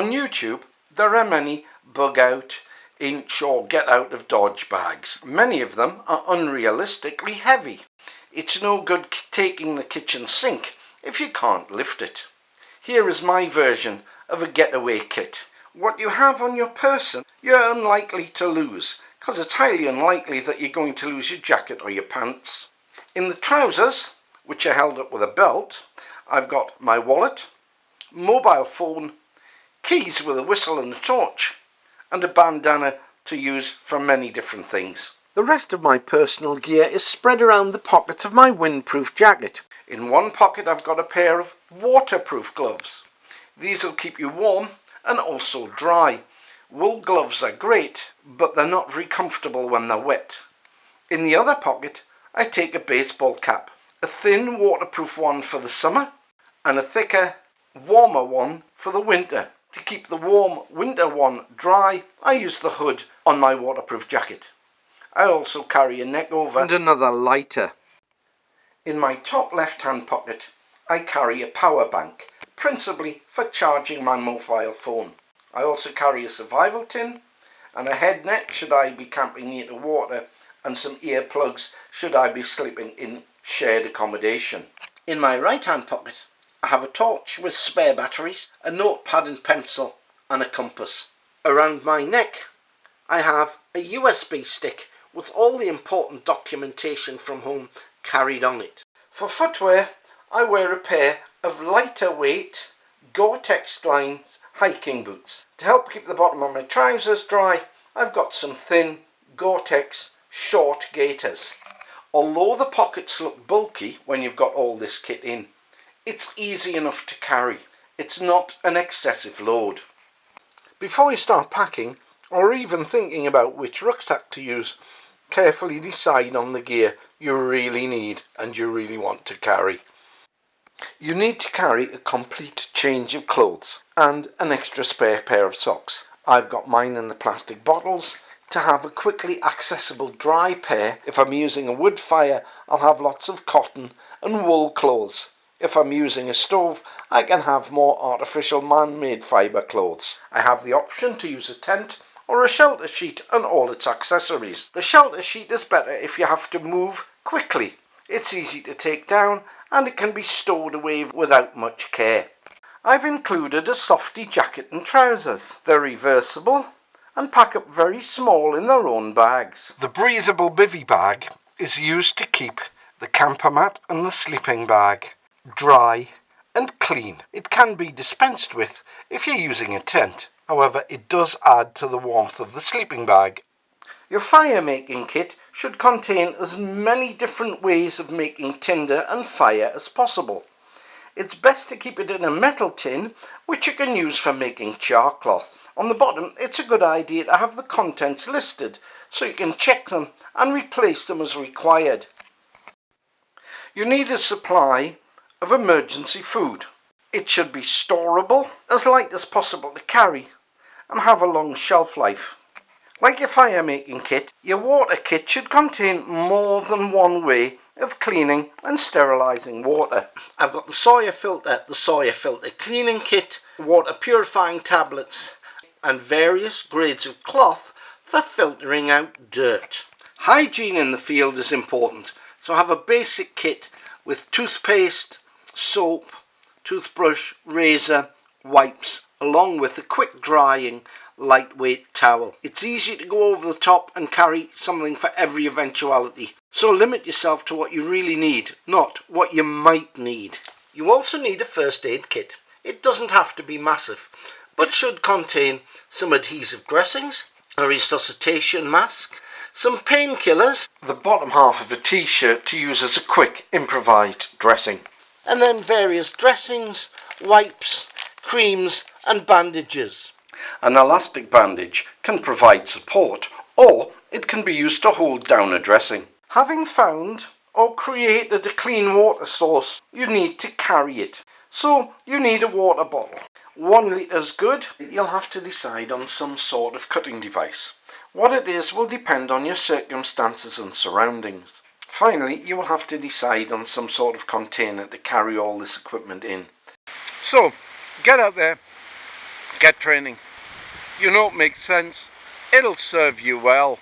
On YouTube, there are many bug out, inch or get out of dodge bags. Many of them are unrealistically heavy. It's no good taking the kitchen sink if you can't lift it. Here is my version of a getaway kit. What you have on your person, you're unlikely to lose, because it's highly unlikely that you're going to lose your jacket or your pants. In the trousers, which are held up with a belt, I've got my wallet, mobile phone, keys with a whistle and a torch, and a bandana to use for many different things. The rest of my personal gear is spread around the pockets of my windproof jacket. In one pocket I've got a pair of waterproof gloves. These will keep you warm and also dry. Wool gloves are great, but they're not very comfortable when they're wet. In the other pocket I take a baseball cap, a thin waterproof one for the summer and a thicker, warmer one for the winter. To keep the warm winter one dry, I use the hood on my waterproof jacket. I also carry a neck over and another lighter. In my top left hand pocket I carry a power bank, principally for charging my mobile phone. I also carry a survival tin and a head net should I be camping near the water, and some earplugs should I be sleeping in shared accommodation. In my right hand pocket I have a torch with spare batteries, a notepad and pencil and a compass. Around my neck I have a USB stick with all the important documentation from home carried on it. For footwear I wear a pair of lighter weight Gore-Tex lined hiking boots. To help keep the bottom of my trousers dry, I've got some thin Gore-Tex short gaiters. Although the pockets look bulky when you've got all this kit in, it's easy enough to carry. It's not an excessive load. Before you start packing, or even thinking about which rucksack to use, carefully decide on the gear you really need and you really want to carry. You need to carry a complete change of clothes and an extra spare pair of socks. I've got mine in the plastic bottles to have a quickly accessible dry pair. If I'm using a wood fire, I'll have lots of cotton and wool clothes. If I'm using a stove, I can have more artificial man-made fibre clothes. I have the option to use a tent or a shelter sheet and all its accessories. The shelter sheet is better if you have to move quickly. It's easy to take down and it can be stowed away without much care. I've included a softy jacket and trousers. They're reversible and pack up very small in their own bags. The breathable bivy bag is used to keep the camper mat and the sleeping bag dry and clean. It can be dispensed with if you're using a tent. However, it does add to the warmth of the sleeping bag. Your fire making kit should contain as many different ways of making tinder and fire as possible. It's best to keep it in a metal tin, which you can use for making char cloth. On the bottom, it's a good idea to have the contents listed so you can check them and replace them as required. You need a supply of emergency food. It should be storable, as light as possible to carry, and have a long shelf life. Like your fire making kit, your water kit should contain more than one way of cleaning and sterilising water. I've got the Sawyer filter cleaning kit, water purifying tablets and various grades of cloth for filtering out dirt. Hygiene in the field is important, so have a basic kit with toothpaste, soap, toothbrush, razor, wipes, along with a quick drying lightweight towel. It's easy to go over the top and carry something for every eventuality, so limit yourself to what you really need, not what you might need. You also need a first aid kit. It doesn't have to be massive, but should contain some adhesive dressings, a resuscitation mask, some painkillers, the bottom half of a t-shirt to use as a quick improvised dressing, and then various dressings, wipes, creams and bandages. An elastic bandage can provide support, or it can be used to hold down a dressing. Having found or created a clean water source, you need to carry it. So you need a water bottle. 1 litre is good. You'll have to decide on some sort of cutting device. What it is will depend on your circumstances and surroundings. Finally, you will have to decide on some sort of container to carry all this equipment in. So, get out there, Get training. You know, it makes sense. It'll serve you well.